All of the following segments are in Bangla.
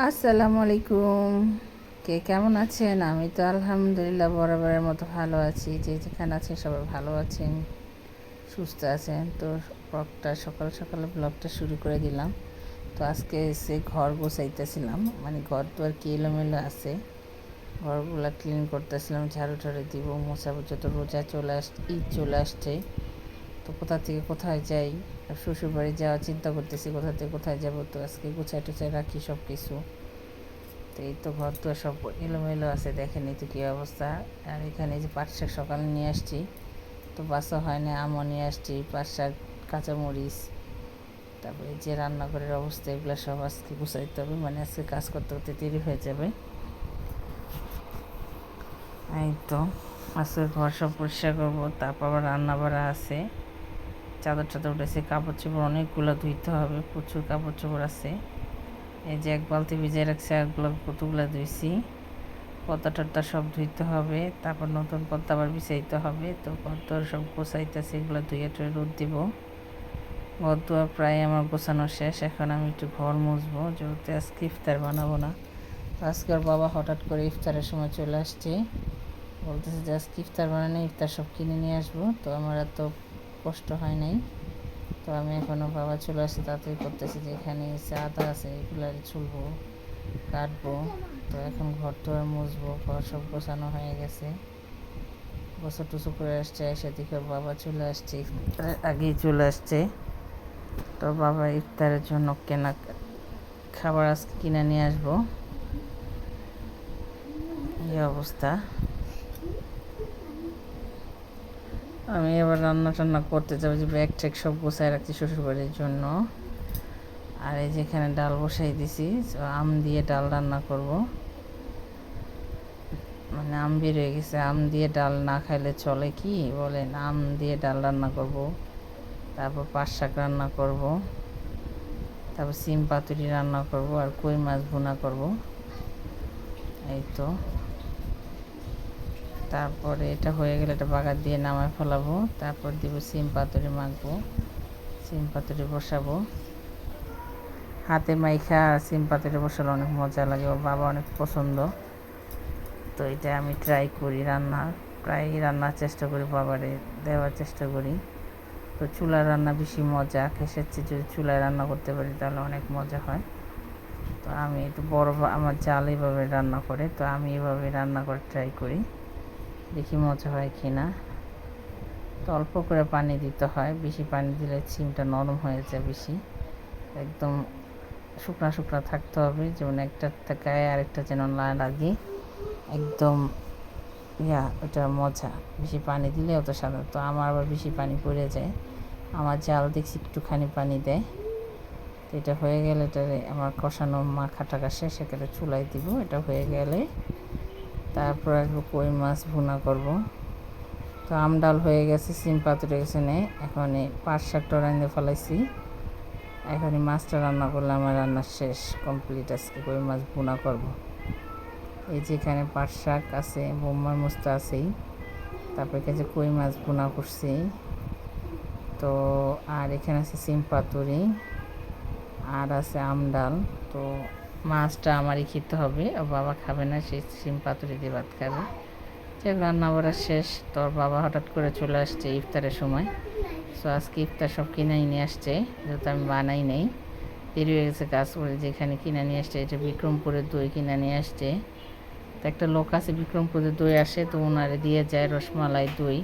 আসসালামু আলাইকুম। কে কেমন আছেন? আমি তো আলহামদুলিল্লাহ বরাবরের মতো ভালো আছি। যে যেখানে আছেন সবাই ভালো আছেন, সুস্থ আছেন। তো সকাল সকালে ব্লগটা শুরু করে দিলাম। তো আজকে এসে ঘর গোছাইতেছিলাম, মানে ঘর তো আর কি এলোমেলো আছে, ঘরগুলো ক্লিন করতেছিলাম, ঝাড়ু ঝাড়ু দিব, মোছাবো। যত রোজা ঈদ চলে আসছে, তো কোথা থেকে কোথায় যাই, শ্বশুরবাড়ি যাওয়ার চিন্তা করতেছি, কোথা থেকে কোথায় যাব। তো আজকে গুছাই টুছাই রাখি সব কিছু। তো এই তো ঘর তো সব এলোমেলো আছে, দেখেন এই তো কী অবস্থা। আর এখানে যে পাট শাক সকালে নিয়ে আসছি, তো বাসা হয় না, আমও নিয়ে আসছি, পাট শাক, কাঁচামরিচ, তারপরে যে রান্নাঘরের অবস্থা, এগুলো সব আজকে গুছাইতে হবে, মানে আজকে কাজ করতে করতে দেরি হয়ে যাবে। এই তো আজকে ঘর সব পরিষ্কার করবো, তারপর আবার রান্না বাড়া আছে, চাদর টাদর উঠেছে, কাপড় চোপড় অনেকগুলো ধুইতে হবে, প্রচুর কাপড় চোপড় আছে। এই যে এক বালতি ভিজিয়ে রাখছে, একগুলো কতগুলো ধুইছি। পর্দা টর্দা সব ধুইতে হবে, তারপর নতুন পর্দা আবার বিছাইতে হবে। তো ঘর সব গোছাইতেছে, এগুলো ধুয়ে টুয়ে রোদ দিব। ঘর দুয়ার প্রায় আমার গোছানো শেষ, এখন আমি একটু ঘর মুছবো, যেহেতু আজকে ইফতার বানাবো না। আজকে ওর বাবা হঠাৎ করে ইফতারের সময় চলে আসছে, বলতেছে যে আজকে ইফতার বানানো, ইফতার সব কিনে নিয়ে আসবো। তো আমার এত কষ্ট হয় নাই। তো আমি এখনও বাবা চলে আসছে তাড়াতাড়ি করতেছি, যে এখানে আদা আছে, এগুলো ছুলবো, কাটবো। তো এখন ঘর তো আর মুছবো, ঘর সব গোছানো হয়ে গেছে, গোসল টুসু করে আসছে, এসে দেখে বাবা চলে আসছে, ইফতারের আগেই চলে আসছে। তো বাবা ইফতারের জন্য কেনা খাবার আজকে কিনে নিয়ে আসবো, এই অবস্থা। আমি এবার রান্না টান্না করতে যাবো, যে ব্যাগ ট্যাগ সব গোছায় রাখছি শ্বশুরবাড়ির জন্য। আর এই যেখানে ডাল বসাই দিছি, আম দিয়ে ডাল রান্না করব, মানে আম বের হয়ে গেছে, আম দিয়ে ডাল না খাইলে চলে কি বলেন। আম দিয়ে ডাল রান্না করব, তারপর পাট শাক রান্না করব, তারপর সিম পাতুরি রান্না করব, আর কই মাছ ভুনা করব। এই তো তারপরে এটা হয়ে গেলে এটা বাগার দিয়ে নামায় ফেলাবো, তারপর দিব সিম পাতুরি, মাখবো, সিম পাতুরি বসাবো। হাতে মাইখা সিম পাতুরি বসালে অনেক মজা লাগে, ওর বাবা অনেক পছন্দ। তো এটা আমি ট্রাই করি, প্রায় রান্নার চেষ্টা করি, বাবারে দেওয়ার চেষ্টা করি। তো চুলার রান্না বেশি মজা, গ্যাসের চেয়ে যদি চুলায় রান্না করতে পারি তাহলে অনেক মজা হয়। তো আমি একটু আমার জাল এইভাবে রান্না করে, তো আমি এভাবে রান্না করে ট্রাই করি, দেখি মজা হয় কি না। তো অল্প করে পানি দিতে হয়, বেশি পানি দিলে সিমটা নরম হয়ে যায় বেশি, একদম শুকনা শুকনা থাকতে হবে, যেমন একটা গায়ে আরেকটা যেন না লাগে, একদম ওটা মজা। বেশি পানি দিলে অত সাদা, তো আমার আবার বেশি পানি পড়ে যায়, আমার জাল দেখছি একটুখানি পানি দেয়। তো এটা হয়ে গেলে এটারে আমার কষানো মাখা টাকা শেষ, সেখানে চুলাই দিব। এটা হয়ে গেলে তারপর আসবো কই মাছ ভুনা করব। তো আম ডাল হয়ে গেছে, সিম পাতুরে গেছে নে, এখন পাট শাকটা রান্না ফেলাইছি, এখন মাছটা রান্না করলে আমার রান্না শেষ, কমপ্লিট। আজকে কই মাছ ভুনা করব। এই যে এখানে পাট শাক আছে, বোম্মার মুস্তা আছেই, তারপর এখানে কই মাছ ভুনা করছি। তো আর এখানে আছে সিম পাতুরি, আর আছে আম ডাল। তো মাছটা আমারই খেতে হবে, আর বাবা খাবে না, সে সিম পাতুরি দিয়ে ভাত খাবে। যে রান্না বাড়া শেষ, তোর বাবা হঠাৎ করে চলে আসছে ইফতারের সময়। সো আজকে ইফতার সব কিনে নিয়ে আসছে, যেহেতু আমি বানাই নেই, দেরি হয়ে গেছে কাজ করে। যেখানে কিনে নিয়ে আসছে, এটা বিক্রমপুরের দই কিনে নিয়ে আসছে। তো একটা লোক আছে বিক্রমপুরের দই আসে, তো ওনারে দিয়ে যায় রসমালাই দই,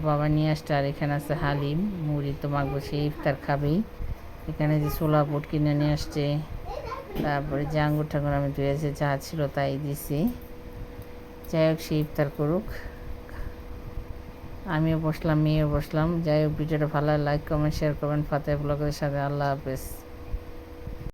বাবা নিয়ে আসছে। আর এখানে আছে হালিম মুড়ি, তো মাখবো, সে ইফতার খাবেই। এখানে যে ছোলা বুট কিনে নিয়ে আসছে, তারপরে যে আঙ্গুর ঠাঙ্গুর আমি ধুয়েছে, যা ছিল তাই দিছি। যাই হোক, সে ইফতার করুক, আমিও বসলাম, মেয়েও বসলাম। যাই হোক, ভিডিওটা ভালো, লাইক কমেন্ট শেয়ার করবেন। ফাতেহা ব্লগের সাথে, আল্লাহ হাফেজ।